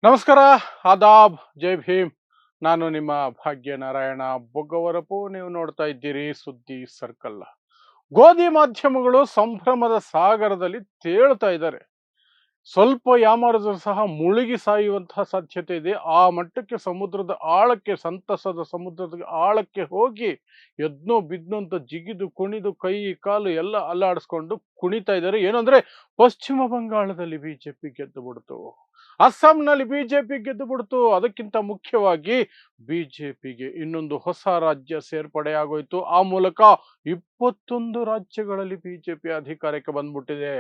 ನಮಸ್ಕಾರ, ಆದಾಬ್, ಜೈ ಭೀಮ್. ನಾನು ನಿಮ್ಮ ಭಾಗ್ಯನಾರಾಯಣ ಬೊಗ್ಗವರಪು. ನೀವು ನೋಡ್ತಾ ಇದ್ದೀರಿ ಸುದ್ದಿ ಸರ್ಕಲ್. ಗೋಧಿ ಮಾಧ್ಯಮಗಳು ಸಂಭ್ರಮದ ಸಾಗರದಲ್ಲಿ ತೇಳ್ತಾ ಇದ್ದಾರೆ. ಸ್ವಲ್ಪ ಯಾಮಾರಿದ್ರು ಸಹ ಮುಳುಗಿ ಸಾಯುವಂತಹ ಸಾಧ್ಯತೆ ಇದೆ. ಆ ಮಟ್ಟಕ್ಕೆ ಸಮುದ್ರದ ಆಳಕ್ಕೆ, ಸಂತಸದ ಸಮುದ್ರದ ಆಳಕ್ಕೆ ಹೋಗಿ ಎದ್ನೋ ಬಿದ್ನೋ ಅಂತ ಜಿಗಿದು ಕುಣಿದು ಕೈ ಕಾಲು ಎಲ್ಲ ಅಲ್ಲಾಡಿಸ್ಕೊಂಡು ಕುಣಿತಾ ಇದ್ದಾರೆ. ಏನಂದ್ರೆ ಪಶ್ಚಿಮ ಬಂಗಾಳದಲ್ಲಿ ಬಿಜೆಪಿ ಗೆದ್ದು ಬಿಡ್ತು, ಅಸ್ಸಾಂನಲ್ಲಿ ಬಿಜೆಪಿ ಗೆದ್ದು ಬಿಡ್ತು. ಅದಕ್ಕಿಂತ ಮುಖ್ಯವಾಗಿ ಬಿಜೆಪಿಗೆ ಇನ್ನೊಂದು ಹೊಸ ರಾಜ್ಯ ಸೇರ್ಪಡೆ ಆಗೋಯ್ತು. ಆ ಮೂಲಕ 21 ರಾಜ್ಯಗಳಲ್ಲಿ ಬಿಜೆಪಿ ಅಧಿಕಾರಕ್ಕೆ ಬಂದ್ಬಿಟ್ಟಿದೆ.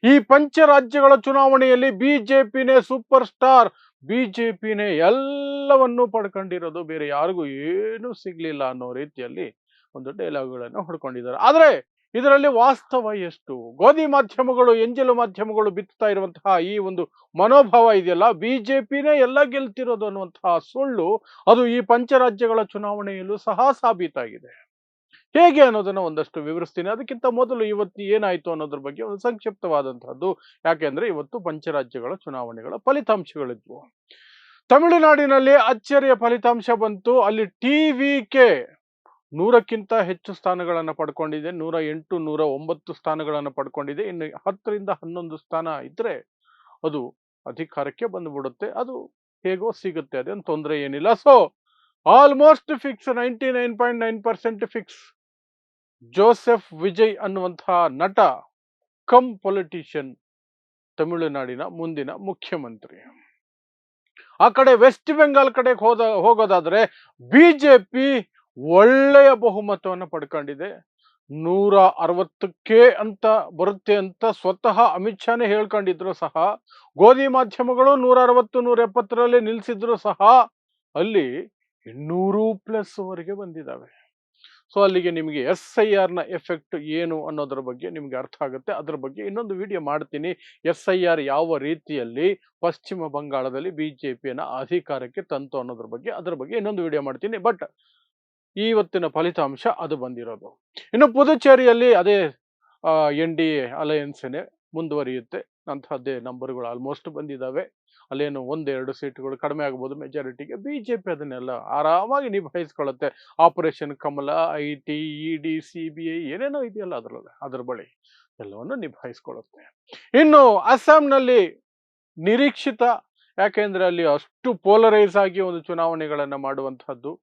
ಈ ಪಂಚ ರಾಜ್ಯಗಳ ಚುನಾವಣೆಯಲ್ಲಿ ಬಿಜೆಪಿನೇ ಸೂಪರ್ ಸ್ಟಾರ್, ಬಿಜೆಪಿನೇ ಎಲ್ಲವನ್ನೂ ಪಡ್ಕೊಂಡಿರೋದು, ಬೇರೆ ಯಾರಿಗೂ ಏನೂ ಸಿಗ್ಲಿಲ್ಲ ಅನ್ನೋ ರೀತಿಯಲ್ಲಿ ಒಂದು ಡೈಲಾಗ್ಗಳನ್ನು ಹೊಡ್ಕೊಂಡಿದ್ದಾರೆ. ಆದ್ರೆ ಇದರಲ್ಲಿ ವಾಸ್ತವ ಎಷ್ಟು? ಗೋಧಿ ಮಾಧ್ಯಮಗಳು, ಎಂಜಲು ಮಾಧ್ಯಮಗಳು ಬಿತ್ತುತ್ತಾ ಇರುವಂತಹ ಈ ಒಂದು ಮನೋಭಾವ ಇದೆಯಲ್ಲ, ಬಿಜೆಪಿನೇ ಎಲ್ಲ ಗೆಲ್ತಿರೋದು ಅನ್ನುವಂತಹ ಸುಳ್ಳು, ಅದು ಈ ಪಂಚರಾಜ್ಯಗಳ ಚುನಾವಣೆಯಲ್ಲೂ ಸಹ ಸಾಬೀತಾಗಿದೆ. ಹೇಗೆ ಅನ್ನೋದನ್ನ ಒಂದಷ್ಟು ವಿವರಿಸ್ತೀನಿ. ಅದಕ್ಕಿಂತ ಮೊದಲು ಇವತ್ತು ಏನಾಯ್ತು ಅನ್ನೋದ್ರ ಬಗ್ಗೆ ಒಂದು ಸಂಕ್ಷಿಪ್ತವಾದಂತಹದ್ದು. ಯಾಕೆಂದ್ರೆ ಇವತ್ತು ಪಂಚರಾಜ್ಯಗಳ ಚುನಾವಣೆಗಳ ಫಲಿತಾಂಶಗಳಿದ್ವು. ತಮಿಳುನಾಡಿನಲ್ಲಿ ಅಚ್ಚರಿಯ ಫಲಿತಾಂಶ ಬಂತು. ಅಲ್ಲಿ ಟಿವಿಕೆ 100ಕ್ಕಿಂತ ಹೆಚ್ಚು ಸ್ಥಾನಗಳನ್ನು ಪಡ್ಕೊಂಡಿದೆ. 108, 109 ಸ್ಥಾನಗಳನ್ನು ಪಡ್ಕೊಂಡಿದೆ. ಇನ್ನು 10ರಿಂದ 11 ಸ್ಥಾನ ಇದ್ರೆ ಅದು ಅಧಿಕಾರಕ್ಕೆ ಬಂದ್ಬಿಡುತ್ತೆ. ಅದು ಹೇಗೋ ಸಿಗುತ್ತೆ, ಅದೇನು ತೊಂದರೆ ಏನಿಲ್ಲ. So almost fix, 99.9% fix. Joseph Vijay ಅನ್ನುವಂತಹ ನಟ ಕಮ್ ಪೊಲಿಟಿಷಿಯನ್ ತಮಿಳುನಾಡಿನ ಮುಂದಿನ ಮುಖ್ಯಮಂತ್ರಿ. ಆ ಕಡೆ ವೆಸ್ಟ್ ಬೆಂಗಾಲ್ ಕಡೆ ಹೋಗೋದಾದ್ರೆ ಬಿಜೆಪಿ ಒಳ್ಳೆಯ ಬಹುಮತವನ್ನು ಪಡ್ಕೊಂಡಿದೆ. 160ಕ್ಕೆ ಅಂತ ಬರುತ್ತೆ ಅಂತ ಸ್ವತಃ ಅಮಿತ್ ಶಾನೇ ಹೇಳ್ಕೊಂಡಿದ್ರು ಸಹ, ಗೋಧಿ ಮಾಧ್ಯಮಗಳು 160, 170ರಲ್ಲಿ ನಿಲ್ಸಿದ್ರು ಸಹ ಅಲ್ಲಿ 200+ ವರೆಗೆ ಬಂದಿದ್ದಾವೆ. ಸೊ ಅಲ್ಲಿಗೆ ನಿಮಗೆ SIR ನ ಎಫೆಕ್ಟ್ ಏನು ಅನ್ನೋದ್ರ ಬಗ್ಗೆ ನಿಮ್ಗೆ ಅರ್ಥ ಆಗುತ್ತೆ. ಅದ್ರ ಬಗ್ಗೆ ಇನ್ನೊಂದು ವಿಡಿಯೋ ಮಾಡ್ತೀನಿ. SIR ಯಾವ ರೀತಿಯಲ್ಲಿ ಪಶ್ಚಿಮ ಬಂಗಾಳದಲ್ಲಿ ಬಿಜೆಪಿಯನ್ನ ಅಧಿಕಾರಕ್ಕೆ ತಂತು ಅನ್ನೋದ್ರ ಬಗ್ಗೆ, ಅದ್ರ ಬಗ್ಗೆ ಇನ್ನೊಂದು ವಿಡಿಯೋ ಮಾಡ್ತೀನಿ. ಬಟ್ ಇವತ್ತಿನ ಫಲಿತಾಂಶ ಅದು ಬಂದಿರೋದು. ಇನ್ನು ಪುದುಚೇರಿಯಲ್ಲಿ ಅದೇ NDA ಅಲಯನ್ಸ್ನೇ ಮುಂದುವರಿಯುತ್ತೆ. ಅಂತಹದ್ದೇ ನಂಬರ್ಗಳು ಆಲ್ಮೋಸ್ಟ್ ಬಂದಿದ್ದಾವೆ. ಅಲ್ಲೇನು 1-2 ಸೀಟ್ಗಳು ಕಡಿಮೆ ಆಗ್ಬೋದು ಮೆಜಾರಿಟಿಗೆ. ಬಿಜೆಪಿ ಅದನ್ನೆಲ್ಲ ಆರಾಮಾಗಿ ನಿಭಾಯಿಸ್ಕೊಳ್ಳುತ್ತೆ. Operation Kamala, IT, ED, CBI ಏನೇನೋ ಇದೆಯಲ್ಲ ಅದ್ರ ಬಳಿ ಎಲ್ಲವನ್ನು ನಿಭಾಯಿಸ್ಕೊಳ್ಳುತ್ತೆ. ಇನ್ನು ಅಸ್ಸಾಂನಲ್ಲಿ ನಿರೀಕ್ಷಿತ, ಯಾಕೆಂದ್ರೆ ಅಲ್ಲಿ ಅಷ್ಟು ಪೋಲರೈಸ್ ಆಗಿ ಒಂದು ಚುನಾವಣೆಗಳನ್ನ ಮಾಡುವಂತಹದ್ದು,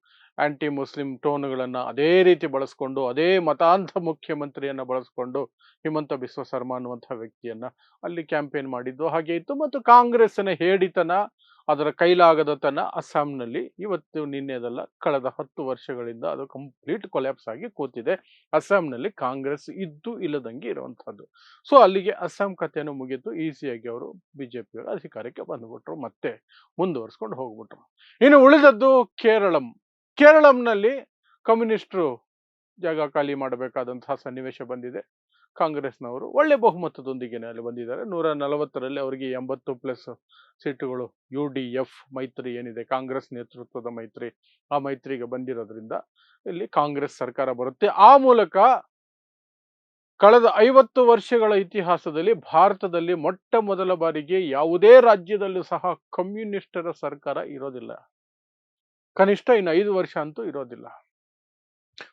ಆಂಟಿ ಮುಸ್ಲಿಂ ಟೋನ್ಗಳನ್ನ ಅದೇ ರೀತಿ ಬಳಸ್ಕೊಂಡು, ಅದೇ ಮತಾಂಧ ಮುಖ್ಯಮಂತ್ರಿಯನ್ನ ಬಳಸ್ಕೊಂಡು ಹಿಮಂತ ಬಿಸ್ವ ಶರ್ಮಾ ಅನ್ನುವಂತಹ ವ್ಯಕ್ತಿಯನ್ನ ಅಲ್ಲಿ ಕ್ಯಾಂಪೇನ್ ಮಾಡಿದ್ದು ಹಾಗೆ ಇತ್ತು. ಮತ್ತು ಕಾಂಗ್ರೆಸ್ನ ಹೇಡಿತನ, ಅದರ ಕೈಲಾಗದತನ ಅಸ್ಸಾಂನಲ್ಲಿ ಇವತ್ತು ನಿನ್ನೆದಲ್ಲ, ಕಳೆದ 10 ವರ್ಷಗಳಿಂದ ಅದು ಕಂಪ್ಲೀಟ್ ಕೊಲ್ಯಾಪ್ಸ್ ಆಗಿ ಕೂತಿದೆ. ಅಸ್ಸಾಂನಲ್ಲಿ ಕಾಂಗ್ರೆಸ್ ಇದ್ದು ಇಲ್ಲದಂಗೆ ಇರುವಂತಹದ್ದು. ಸೊ ಅಲ್ಲಿಗೆ ಅಸ್ಸಾಂ ಕಥೆಯನ್ನು ಮುಗಿತು. ಈಸಿಯಾಗಿ ಅವರು ಬಿಜೆಪಿ ಅಧಿಕಾರಕ್ಕೆ ಬಂದ್ಬಿಟ್ರು, ಮತ್ತೆ ಮುಂದುವರ್ಸ್ಕೊಂಡು ಹೋಗ್ಬಿಟ್ರು. ಇನ್ನು ಉಳಿದದ್ದು ಕೇರಳಂನಲ್ಲಿ ಕಮ್ಯುನಿಸ್ಟರು ಜಾಗ ಖಾಲಿ ಮಾಡಬೇಕಾದಂತಹ ಸನ್ನಿವೇಶ ಬಂದಿದೆ. ಕಾಂಗ್ರೆಸ್ನವರು ಒಳ್ಳೆ ಬಹುಮತದೊಂದಿಗೆ ಅಲ್ಲಿ ಬಂದಿದ್ದಾರೆ. 140ರಲ್ಲಿ ಅವರಿಗೆ 80+ ಸೀಟುಗಳು UDF ಮೈತ್ರಿ ಏನಿದೆ, ಕಾಂಗ್ರೆಸ್ ನೇತೃತ್ವದ ಮೈತ್ರಿ, ಆ ಮೈತ್ರಿಗೆ ಬಂದಿರೋದ್ರಿಂದ ಇಲ್ಲಿ ಕಾಂಗ್ರೆಸ್ ಸರ್ಕಾರ ಬರುತ್ತೆ. ಆ ಮೂಲಕ ಕಳೆದ 50 ವರ್ಷಗಳ ಇತಿಹಾಸದಲ್ಲಿ ಭಾರತದಲ್ಲಿ ಮೊಟ್ಟ ಮೊದಲ ಬಾರಿಗೆ ಯಾವುದೇ ರಾಜ್ಯದಲ್ಲೂ ಸಹ ಕಮ್ಯುನಿಸ್ಟರ ಸರ್ಕಾರ ಇರೋದಿಲ್ಲ. ಕನಿಷ್ಠ ಇನ್ನು 5 ವರ್ಷ ಅಂತೂ ಇರೋದಿಲ್ಲ.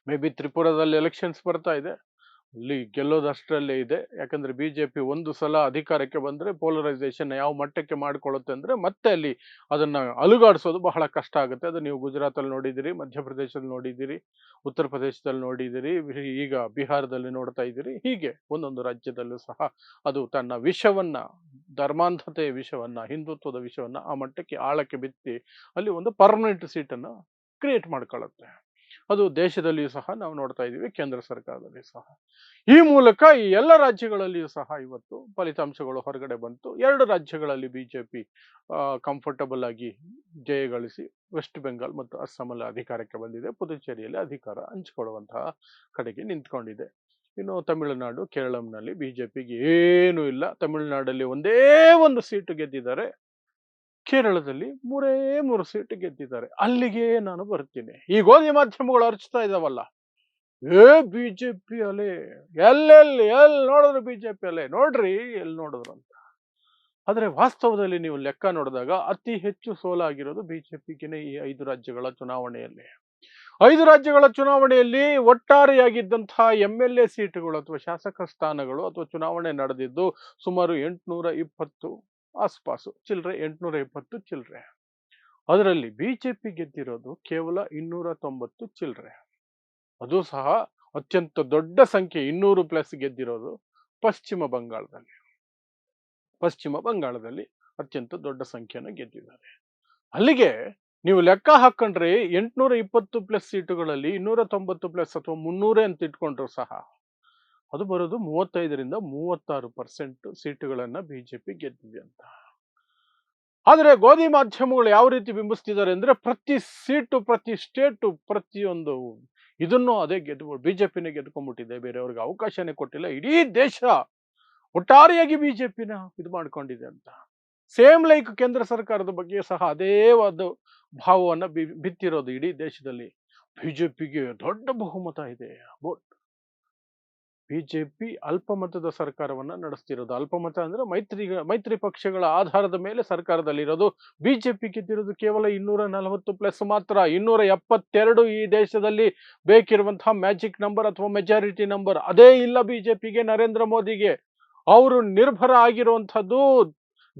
ಮೇ ಬಿ ತ್ರಿಪುರಾದಲ್ಲಿ ಎಲೆಕ್ಷನ್ಸ್ ಬರ್ತಾ ಇದೆ, ಅಲ್ಲಿ ಗೆಲ್ಲೋದಷ್ಟರಲ್ಲೇ ಇದೆ. ಯಾಕಂದ್ರೆ ಬಿಜೆಪಿ ಒಂದು ಸಲ ಅಧಿಕಾರಕ್ಕೆ ಬಂದ್ರೆ ಪೋಲರೈಸೇಷನ್ ಯಾವ ಮಟ್ಟಕ್ಕೆ ಮಾಡ್ಕೊಳ್ಳುತ್ತೆ ಅಂದ್ರೆ ಮತ್ತೆ ಅಲ್ಲಿ ಅದನ್ನ ಅಲುಗಾಡಿಸೋದು ಬಹಳ ಕಷ್ಟ ಆಗುತ್ತೆ. ಅದು ನೀವು ಗುಜರಾತಲ್ಲಿ ನೋಡಿದಿರಿ, ಮಧ್ಯಪ್ರದೇಶದಲ್ಲಿ ನೋಡಿದಿರಿ, ಉತ್ತರ ಪ್ರದೇಶದಲ್ಲಿ ನೋಡಿದಿರಿ, ಈಗ ಬಿಹಾರದಲ್ಲಿ ನೋಡ್ತಾ ಇದ್ದೀರಿ. ಹೀಗೆ ಒಂದೊಂದು ರಾಜ್ಯದಲ್ಲೂ ಸಹ ಅದು ತನ್ನ ವಿಷವನ್ನ, ಧರ್ಮಾಂಧತೆಯ ವಿಷವನ್ನ, ಹಿಂದುತ್ವದ ವಿಷವನ್ನ ಆ ಮಟ್ಟಕ್ಕೆ ಆಳಕ್ಕೆ ಬಿತ್ತಿ ಅಲ್ಲಿ ಒಂದು ಪರ್ಮನೆಂಟ್ ಸೀಟನ್ನು ಕ್ರಿಯೇಟ್ ಮಾಡ್ಕೊಳ್ಳುತ್ತೆ. ಅದು ದೇಶದಲ್ಲಿಯೂ ಸಹ ನಾವು ನೋಡ್ತಾ ಇದ್ದೀವಿ, ಕೇಂದ್ರ ಸರ್ಕಾರದಲ್ಲಿ ಸಹ. ಈ ಮೂಲಕ ಈ ಎಲ್ಲ ರಾಜ್ಯಗಳಲ್ಲಿಯೂ ಸಹ ಇವತ್ತು ಫಲಿತಾಂಶಗಳು ಹೊರಗಡೆ ಬಂತು. 2 ರಾಜ್ಯಗಳಲ್ಲಿ ಬಿಜೆಪಿ ಕಂಫರ್ಟಬಲ್ ಆಗಿ ಜಯ ಗಳಿಸಿ ವೆಸ್ಟ್ ಬೆಂಗಾಲ್ ಮತ್ತು ಅಸ್ಸಾಮಲ್ಲಿ ಅಧಿಕಾರಕ್ಕೆ ಬಂದಿದೆ. ಪುದುಚೇರಿಯಲ್ಲಿ ಅಧಿಕಾರ ಹಂಚಿಕೊಳ್ಳುವಂತಹ ಕಡೆಗೆ ನಿಂತ್ಕೊಂಡಿದೆ. ಇನ್ನು ತಮಿಳುನಾಡು, ಕೇರಳಂನಲ್ಲಿ ಬಿಜೆಪಿಗೆ ಏನೂ ಇಲ್ಲ. ತಮಿಳುನಾಡಲ್ಲಿ ಒಂದೇ ಒಂದು ಸೀಟು ಗೆದ್ದಿದ್ದಾರೆ, ಕೇರಳದಲ್ಲಿ 3 ಸೀಟ್ ಗೆದ್ದಿದ್ದಾರೆ. ಅಲ್ಲಿಗೆ ನಾನು ಬರ್ತೀನಿ. ಈ ಗೋಧಿ ಮಾಧ್ಯಮಗಳು ಅರ್ಚ್ತಾ ಇದಾವಲ್ಲ, ಬಿಜೆಪಿ ಅಲೆ, ಎಲ್ಲಿ ನೋಡಿದ್ರು ಬಿಜೆಪಿ ಅಲೆ, ನೋಡ್ರಿ ಎಲ್ಲಿ ನೋಡಿದ್ರು ಅಂತ. ಆದರೆ ವಾಸ್ತವದಲ್ಲಿ ನೀವು ಲೆಕ್ಕ ನೋಡಿದಾಗ ಅತಿ ಹೆಚ್ಚು ಸೋಲಾಗಿರೋದು ಬಿಜೆಪಿಗೆ ಈ 5 ರಾಜ್ಯಗಳ ಚುನಾವಣೆಯಲ್ಲಿ. 5 ರಾಜ್ಯಗಳ ಚುನಾವಣೆಯಲ್ಲಿ ಒಟ್ಟಾರೆಯಾಗಿದ್ದಂತಹ MLA ಸೀಟುಗಳು ಅಥವಾ ಶಾಸಕ ಸ್ಥಾನಗಳು ಅಥವಾ ಚುನಾವಣೆ ನಡೆದಿದ್ದು ಸುಮಾರು 820 ಆಸ್ಪಾಸು ಚಿಲ್ಲರೆ, 820 ಚಿಲ್ಲರೆ. ಅದರಲ್ಲಿ ಬಿಜೆಪಿ ಗೆದ್ದಿರೋದು ಕೇವಲ 290 ಚಿಲ್ಲರೆ. ಅದು ಸಹ ಅತ್ಯಂತ ದೊಡ್ಡ ಸಂಖ್ಯೆ, 200 ಪ್ಲಸ್ ಗೆದ್ದಿರೋದು ಪಶ್ಚಿಮ ಬಂಗಾಳದಲ್ಲಿ. ಪಶ್ಚಿಮ ಬಂಗಾಳದಲ್ಲಿ ಅತ್ಯಂತ ದೊಡ್ಡ ಸಂಖ್ಯೆಯನ್ನು ಗೆದ್ದಿದ್ದಾರೆ. ಅಲ್ಲಿಗೆ ನೀವು ಲೆಕ್ಕ ಹಾಕೊಂಡ್ರೆ 820 ಪ್ಲಸ್ ಸೀಟುಗಳಲ್ಲಿ 290 ಪ್ಲಸ್ ಅಥವಾ 300 ಅಂತ ಇಟ್ಕೊಂಡ್ರು ಸಹ ಅದು ಬರೋದು 35ರಿಂದ 36% ಸೀಟುಗಳನ್ನ ಬಿಜೆಪಿ ಗೆದ್ದಿದೆ ಅಂತ. ಆದರೆ ಗೋಧಿ ಮಾಧ್ಯಮಗಳು ಯಾವ ರೀತಿ ಬಿಂಬಿಸ್ತಿದ್ದಾರೆ ಅಂದ್ರೆ ಪ್ರತಿ ಸೀಟು, ಪ್ರತಿ ಸ್ಟೇಟು, ಪ್ರತಿಯೊಂದು ಇದನ್ನು ಅದೇ ಬಿಜೆಪಿನೇ ಗೆದ್ಕೊಂಡ್ಬಿಟ್ಟಿದೆ, ಬೇರೆಯವ್ರಿಗೆ ಅವಕಾಶನೇ ಕೊಟ್ಟಿಲ್ಲ. ಇಡೀ ದೇಶ ಒಟ್ಟಾರೆಯಾಗಿ ಬಿಜೆಪಿನ ಇದು ಮಾಡ್ಕೊಂಡಿದೆ ಅಂತ. ಸೇಮ್ ಲೈಕ್ ಕೇಂದ್ರ ಸರ್ಕಾರದ ಬಗ್ಗೆ ಸಹ ಅದೇ ಒಂದು ಭಾವವನ್ನ ಬಿತ್ತಿರೋದು ಇಡೀ ದೇಶದಲ್ಲಿ. ಬಿಜೆಪಿಗೆ ದೊಡ್ಡ ಬಹುಮತ ಇದೆ. ಬಿಜೆಪಿ ಅಲ್ಪಮತದ ಸರ್ಕಾರವನ್ನ ನಡೆಸ್ತಿರೋದು. ಅಲ್ಪಮತ ಅಂದ್ರೆ ಮೈತ್ರಿ ಪಕ್ಷಗಳ ಆಧಾರದ ಮೇಲೆ ಸರ್ಕಾರದಲ್ಲಿರೋದು. ಬಿಜೆಪಿ ಗೆದ್ದಿರೋದು ಕೇವಲ 240 ಪ್ಲಸ್ ಮಾತ್ರ. 272 ಈ ದೇಶದಲ್ಲಿ ಬೇಕಿರುವಂತಹ ಮ್ಯಾಜಿಕ್ ನಂಬರ್ ಅಥವಾ ಮೆಜಾರಿಟಿ ನಂಬರ್ ಅದೇ ಇಲ್ಲ ಬಿಜೆಪಿಗೆ, ನರೇಂದ್ರ ಮೋದಿಗೆ. ಅವರು ನಿರ್ಭರ ಆಗಿರುವಂತಹದ್ದು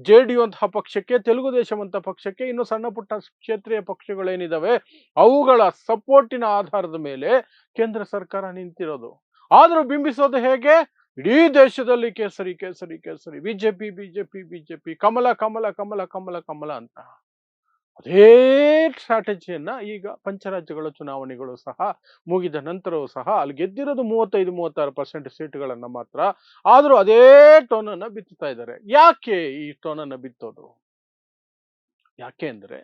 JDU ಅಂತಹ ಪಕ್ಷಕ್ಕೆ, ತೆಲುಗು ದೇಶಂ ಅಂತ ಪಕ್ಷಕ್ಕೆ, ಇನ್ನು ಸಣ್ಣ ಪುಟ್ಟ ಕ್ಷೇತ್ರೀಯ ಪಕ್ಷಗಳೇನಿದಾವೆ ಅವುಗಳ ಸಪೋರ್ಟಿನ ಆಧಾರದ ಮೇಲೆ ಕೇಂದ್ರ ಸರ್ಕಾರ ನಿಂತಿರೋದು. ಆದ್ರೂ ಬಿಂಬಿಸೋದು ಹೇಗೆ? ಇಡೀ ದೇಶದಲ್ಲಿ ಕೇಸರಿ ಕೇಸರಿ ಕೇಸರಿ, ಬಿಜೆಪಿ ಬಿಜೆಪಿ ಬಿಜೆಪಿ, ಕಮಲ ಕಮಲ ಕಮಲ ಕಮಲ ಕಮಲ ಅಂತ. ಅದೇ ಸ್ಟ್ರಾಟಜಿಯನ್ನ ಈಗ ಪಂಚರಾಜ್ಯಗಳ ಚುನಾವಣೆಗಳು ಸಹ ಮುಗಿದ ನಂತರವೂ ಸಹ ಅಲ್ಲಿ ಗೆದ್ದಿರೋದು 35-36% ಸೀಟುಗಳನ್ನ ಮಾತ್ರ. ಆದ್ರೂ ಅದೇ ಟೋನನ್ನ ಬಿತ್ತುತ್ತಾ ಇದ್ದಾರೆ. ಯಾಕೆ ಈ ಟೋನನ್ನ ಬಿತ್ತೋದು? ಯಾಕೆ ಅಂದ್ರೆ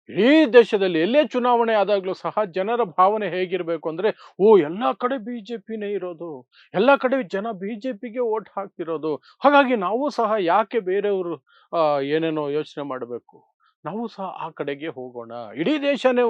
ಇಡೀ ದೇಶದಲ್ಲಿ ಎಲ್ಲೇ ಚುನಾವಣೆ ಆದಾಗ್ಲೂ ಸಹ ಜನರ ಭಾವನೆ ಹೇಗಿರ್ಬೇಕು ಅಂದ್ರೆ, ಎಲ್ಲಾ ಕಡೆ ಬಿಜೆಪಿನೇ ಇರೋದು, ಎಲ್ಲಾ ಕಡೆ ಜನ ಬಿಜೆಪಿಗೆ ವೋಟ್ ಹಾಕ್ತಿರೋದು, ಹಾಗಾಗಿ ನಾವು ಸಹ ಯಾಕೆ ಬೇರೆಯವರು ಏನೇನೋ ಯೋಚನೆ ಮಾಡಬೇಕು, ನಾವು ಸಹ ಆ ಕಡೆಗೆ ಹೋಗೋಣ, ಇಡೀ ದೇಶನೇ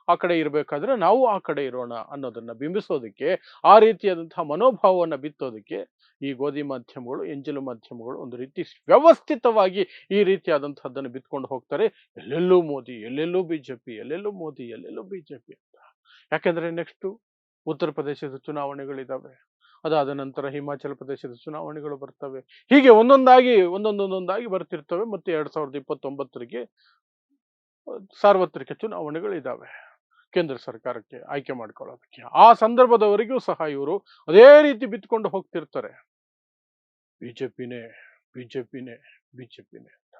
ಆ ಕಡೆ ಇರಬೇಕಾದ್ರೆ ನಾವು ಆ ಕಡೆ ಇರೋಣ ಅನ್ನೋದನ್ನ ಬಿಂಬಿಸೋದಕ್ಕೆ, ಆ ರೀತಿಯಾದಂತಹ ಮನೋಭಾವವನ್ನು ಬಿತ್ತೋದಕ್ಕೆ ಈ ಗೋಧಿ ಮಾಧ್ಯಮಗಳು, ಎಂಜಲು ಮಾಧ್ಯಮಗಳು ಒಂದು ರೀತಿ ವ್ಯವಸ್ಥಿತವಾಗಿ ಈ ರೀತಿಯಾದಂತಹದ್ದನ್ನು ಬಿತ್ಕೊಂಡು ಹೋಗ್ತಾರೆ. ಎಲ್ಲೆಲ್ಲೂ ಮೋದಿ, ಎಲ್ಲೆಲ್ಲೂ ಬಿಜೆಪಿ, ಎಲ್ಲೆಲ್ಲೂ ಮೋದಿ, ಎಲ್ಲೆಲ್ಲೂ ಬಿಜೆಪಿ ಅಂತ. ಯಾಕೆಂದ್ರೆ ನೆಕ್ಸ್ಟ್ ಉತ್ತರ ಪ್ರದೇಶದ ಚುನಾವಣೆಗಳಿದಾವೆ, ಅದಾದ ನಂತರ ಹಿಮಾಚಲ ಪ್ರದೇಶದ ಚುನಾವಣೆಗಳು ಬರ್ತವೆ. ಹೀಗೆ ಒಂದೊಂದಾಗಿ ಬರ್ತಿರ್ತವೆ. ಮತ್ತೆ 2029ರಿಗೆ ಸಾರ್ವತ್ರಿಕ ಚುನಾವಣೆಗಳಿದಾವೆ ಕೇಂದ್ರ ಸರ್ಕಾರಕ್ಕೆ ಆಯ್ಕೆ ಮಾಡ್ಕೊಳ್ಳೋದಕ್ಕೆ. ಆ ಸಂದರ್ಭದವರೆಗೂ ಸಹ ಇವರು ಅದೇ ರೀತಿ ಬಿತ್ಕೊಂಡು ಹೋಗ್ತಿರ್ತಾರೆ, ಬಿಜೆಪಿನೇ ಬಿಜೆಪಿನೇ ಬಿಜೆಪಿನೇ ಅಂತ.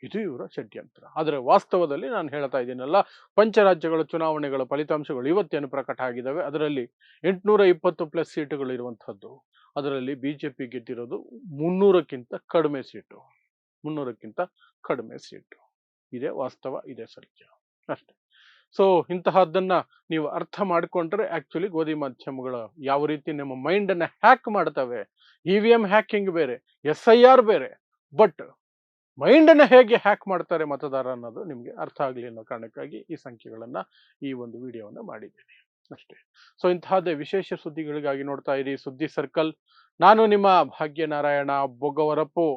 ಇದು ಇವರ ಷಡ್ಯಂತ್ರ. ಆದರೆ ವಾಸ್ತವದಲ್ಲಿ ನಾನು ಹೇಳ್ತಾ ಇದ್ದೀನಲ್ಲ, ಪಂಚರಾಜ್ಯಗಳ ಚುನಾವಣೆಗಳ ಫಲಿತಾಂಶಗಳು ಇವತ್ತೇನು ಪ್ರಕಟ ಆಗಿದ್ದಾವೆ, ಅದರಲ್ಲಿ 820 ಪ್ಲಸ್ ಸೀಟುಗಳು ಇರುವಂತಹದ್ದು. ಅದರಲ್ಲಿ ಬಿಜೆಪಿ ಗೆದ್ದಿರೋದು 300ಕ್ಕಿಂತ ಕಡಿಮೆ ಸೀಟು. 300ಕ್ಕಿಂತ ಕಡಿಮೆ ಸೀಟು. ಇದೇ ವಾಸ್ತವ, ಇದೇ ಸತ್ಯ ಅಷ್ಟೇ. ಸೊ ಇಂತಹದ್ದನ್ನ ನೀವು ಅರ್ಥ ಮಾಡಿಕೊಂಡ್ರೆ ಆಕ್ಚುಲಿ ಗೋಧಿ ಮಾಧ್ಯಮಗಳು ಯಾವ ರೀತಿ ನಿಮ್ಮ ಮೈಂಡ್ ಅನ್ನ ಹ್ಯಾಕ್ ಮಾಡ್ತವೆ. EVM ಹ್ಯಾಕಿಂಗ್ ಬೇರೆ, SIR ಬೇರೆ, ಬಟ್ ಮೈಂಡ್ ಅನ್ನ ಹೇಗೆ ಹ್ಯಾಕ್ ಮಾಡ್ತಾರೆ ಮತದಾರ ಅನ್ನೋದು ನಿಮ್ಗೆ ಅರ್ಥ ಆಗ್ಲಿ ಅನ್ನೋ ಕಾರಣಕ್ಕಾಗಿ ಈ ಸಂಖ್ಯೆಗಳನ್ನ, ಈ ಒಂದು ವಿಡಿಯೋವನ್ನ ಮಾಡಿದ್ದೀನಿ ಅಷ್ಟೇ. ಸೊ ಇಂತಹದ್ದೇ ವಿಶೇಷ ಸುದ್ದಿಗಳಿಗಾಗಿ ನೋಡ್ತಾ ಇರಿ ಸುದ್ದಿ ಸರ್ಕಲ್. ನಾನು ನಿಮ್ಮ ಭಾಗ್ಯನಾರಾಯಣ ಬೊಗವರಪ್ಪು.